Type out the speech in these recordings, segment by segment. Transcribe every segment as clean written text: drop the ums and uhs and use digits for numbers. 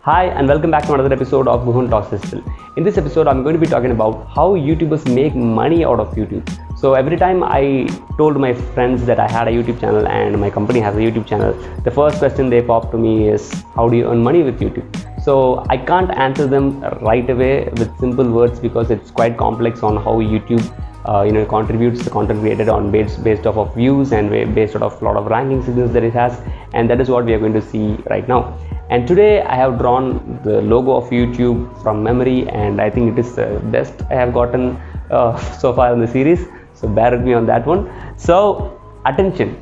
Hi and welcome back to another episode of Guhan Talks Digital. In this episode, I'm going to be talking about how YouTubers make money out of YouTube. So every time I told my friends that I had a YouTube channel and my company has a YouTube channel, the first question they pop to me is, how do you earn money with YouTube? So I can't answer them right away with simple words because it's quite complex on how YouTube contributes the content created on based off of views and based off of a lot of ranking signals that it has, and that is what we are going to see right now. And today I have drawn the logo of YouTube from memory, and I think it is the best I have gotten so far in the series, so bear with me on that one. So attention,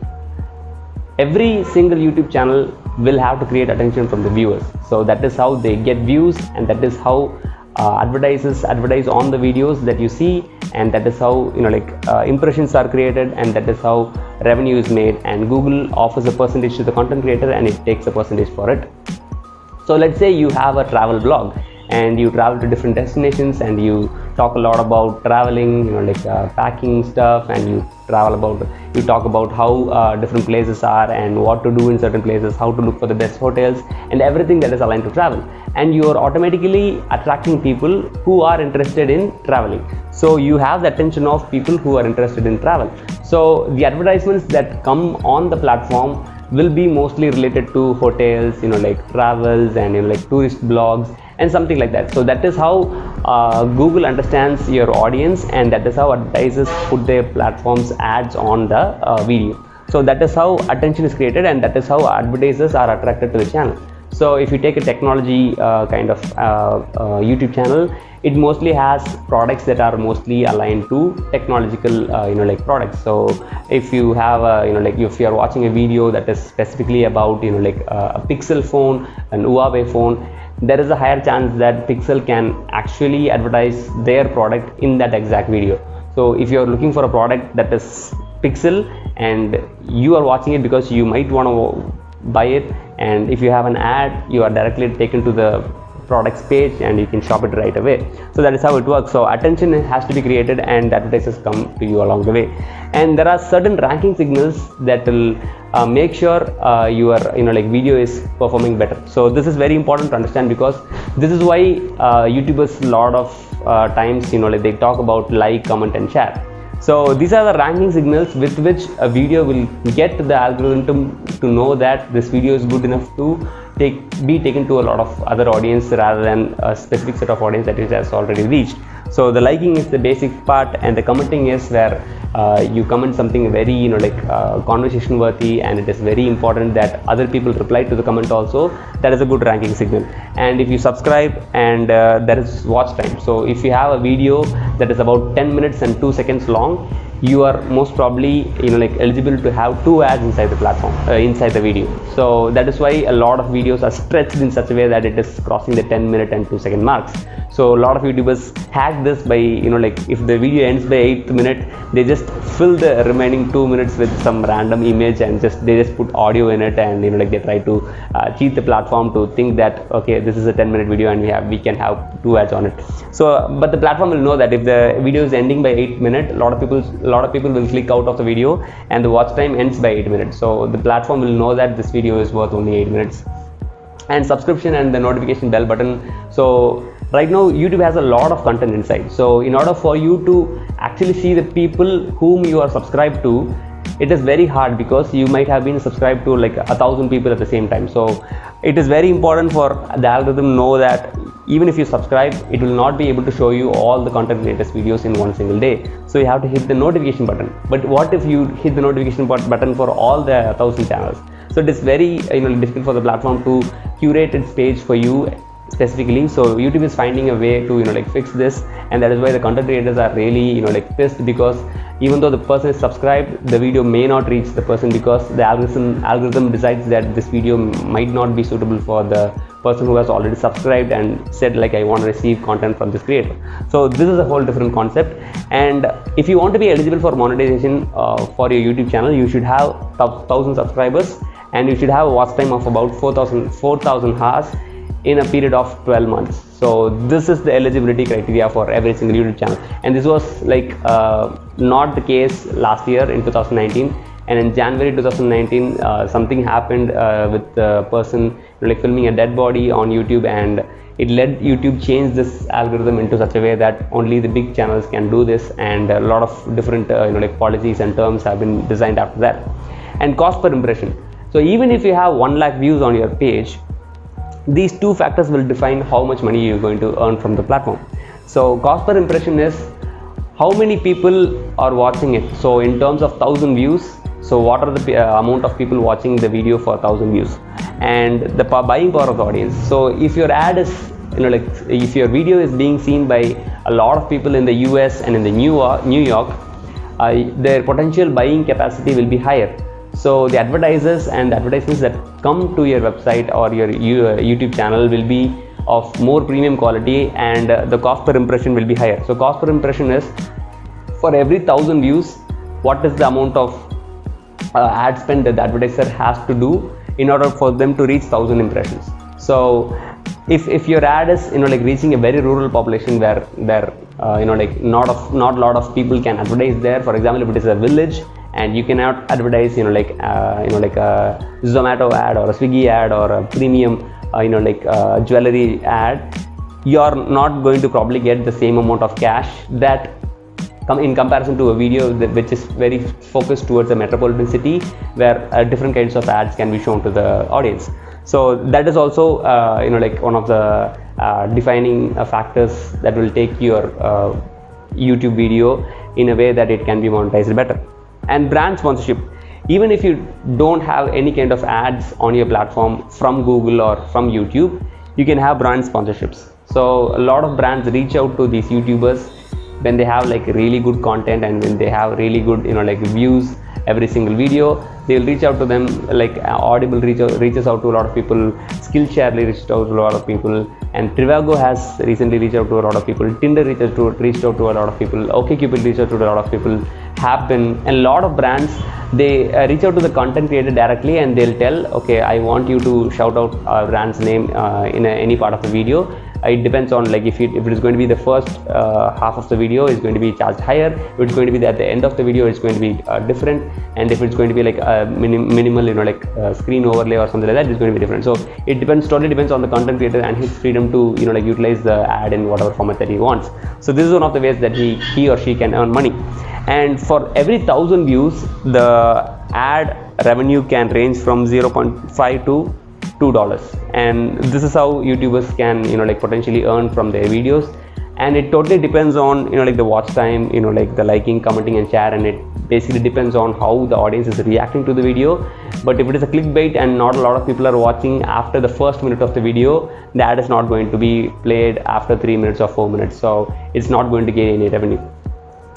every single YouTube channel will have to create attention from the viewers, so that is how they get views, and that is how advertisers advertise on the videos that you see, and that is how impressions are created, and that is how revenue is made, and Google offers a percentage to the content creator and it takes a percentage for it. So let's say you have a travel blog and you travel to different destinations and you talk a lot about traveling, packing stuff, and you talk about how different places are and what to do in certain places, how to look for the best hotels, and everything that is aligned to travel, and you are automatically attracting people who are interested in traveling. So you have the attention of people who are interested in travel. So the advertisements that come on the platform will be mostly related to hotels, travels, and tourist blogs and something like that. So that is how Google understands your audience, and that is how advertisers put their platforms ads on the video. So that is how attention is created, and that is how advertisers are attracted to the channel. So if you take a technology YouTube channel, it mostly has products that are mostly aligned to technological products. So if you have if you are watching a video that is specifically about a Pixel phone, an Huawei phone, there is a higher chance that Pixel can actually advertise their product in that exact video. So if you are looking for a product that is Pixel and you are watching it because you might want to buy it, and if you have an ad, you are directly taken to the products page and you can shop it right away. So that is how it works. So attention has to be created and advertisers come to you along the way, and there are certain ranking signals that will make sure your video is performing better. So this is very important to understand, because this is why YouTubers a lot of times they talk about like, comment and share. So these are the ranking signals with which a video will get the algorithm to know that this video is good enough to be taken to a lot of other audience rather than a specific set of audience that it has already reached. So the liking is the basic part, and the commenting is where you comment something very conversation worthy, and it is very important that other people reply to the comment also. That is a good ranking signal. And if you subscribe, and there is watch time. So if you have a video that is about 10 minutes and 2 seconds long, you are most probably eligible to have 2 ads inside the platform, inside the video. So that is why a lot of videos are stretched in such a way that it is crossing the 10-minute and 2-second marks. So a lot of YouTubers hack this by if the video ends by 8th minute, they just fill the remaining 2 minutes with some random image, and they just put audio in it, and they try to cheat the platform to think that okay, this is a 10-minute video and we can have 2 ads on it. So but the platform will know that if the video is ending by 8th minute, a lot of people will click out of the video, and the watch time ends by 8 minutes. So the platform will know that this video is worth only 8 minutes. And subscription and the notification bell button. So right now YouTube has a lot of content inside. So in order for you to actually see the people whom you are subscribed to, it is very hard, because you might have been subscribed to 1,000 people at the same time. So it is very important for the algorithm know that even if you subscribe, it will not be able to show you all the content creators videos in one single day. So you have to hit the notification button. But what if you hit the notification button for all the 1,000 channels? So it is very difficult for the platform to curate its page for you specifically. So YouTube is finding a way to fix this, and that is why the content creators are really pissed, because even though the person is subscribed, the video may not reach the person, because the algorithm decides that this video might not be suitable for the person who has already subscribed and said I want to receive content from this creator. So this is a whole different concept. And if you want to be eligible for monetization for your YouTube channel, you should have 1,000 subscribers, and you should have a watch time of about 4,000 hours in a period of 12 months. So this is the eligibility criteria for every single YouTube channel, and this was not the case last year in 2019. and in January 2019 something happened with the person like filming a dead body on YouTube, and it led YouTube change this algorithm into such a way that only the big channels can do this, and a lot of different like policies and terms have been designed after that. And cost per impression. So even if you have 1 lakh views on your page, these two factors will define how much money you're going to earn from the platform. So cost per impression is how many people are watching it. So in terms of 1,000 views, so what are the amount of people watching the video for 1,000 views, and the buying power of the audience. So if your ad is, like if your video is being seen by a lot of people in the US and in the New York, their potential buying capacity will be higher. So the advertisers and the advertisements that come to your website or your YouTube channel will be of more premium quality, and the cost per impression will be higher. So cost per impression is for every 1,000 views, what is the amount of ad spend that the advertiser has to do in order for them to reach 1,000 impressions. So if your ad is like reaching a very rural population where like not a lot of people can advertise there. For example, if it is a village and you cannot advertise like a Zomato ad or a Swiggy ad or a premium like jewelry ad, you are not going to probably get the same amount of cash that in comparison to a video which is very focused towards a metropolitan city where different kinds of ads can be shown to the audience. So that is also like one of the defining factors that will take your YouTube video in a way that it can be monetized better. And brand sponsorship. Even if you don't have any kind of ads on your platform from Google or from YouTube, you can have brand sponsorships. So a lot of brands reach out to these YouTubers when they have like really good content and when they have really good like views every single video. They'll reach out to them, like Audible reaches out to a lot of people, Skillshare reached out to a lot of people, and Trivago has recently reached out to a lot of people, Tinder reached out to a lot of people, OkCupid reached out to a lot of people, Happen, and a lot of brands, they reach out to the content creator directly and they'll tell, okay, I want you to shout out our brand's name in any part of the video. It depends on like if it is going to be the first half of the video, it's going to be charged higher. If it's going to be at the end of the video, it's going to be different. And if it's going to be like a minimal like screen overlay or something like that, it's going to be different. So it totally depends on the content creator and his freedom to like utilize the ad in whatever format that he wants. So this is one of the ways that he or she can earn money. And for every 1,000 views, the ad revenue can range from 0.5 to $2, and this is how YouTubers can like potentially earn from their videos. And it totally depends on like the watch time, like the liking, commenting and share, and it basically depends on how the audience is reacting to the video. But if it is a clickbait and not a lot of people are watching after the first minute of the video, the ad is not going to be played after 3 minutes or 4 minutes, so it's not going to gain any revenue.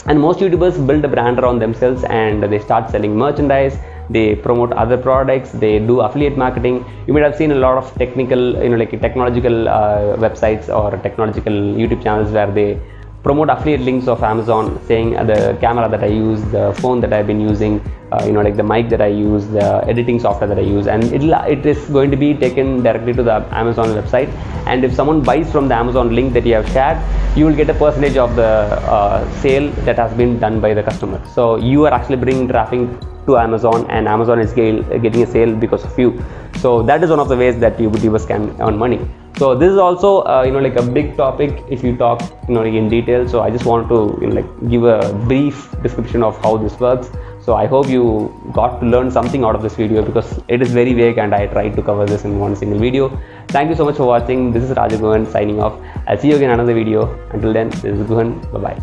And most YouTubers build a brand around themselves and they start selling merchandise, they promote other products, they do affiliate marketing. You might have seen a lot of technical, like technological websites or technological YouTube channels where they promote affiliate links of Amazon, saying the camera that I use, the phone that I've been using, like the mic that I use, the editing software that I use, and it is going to be taken directly to the Amazon website. And if someone buys from the Amazon link that you have shared, you will get a percentage of the sale that has been done by the customer. So you are actually bringing traffic to Amazon, and Amazon is getting a sale because of you. So that is one of the ways that YouTubers can earn money. So this is also like a big topic if you talk like in detail. So I just want to like give a brief description of how this works. So I hope you got to learn something out of this video, because it is very vague and I tried to cover this in one single video. Thank you so much for watching. This is Raju Guhan signing off. I'll see you again in another video. Until then, this is Guhan. Bye bye.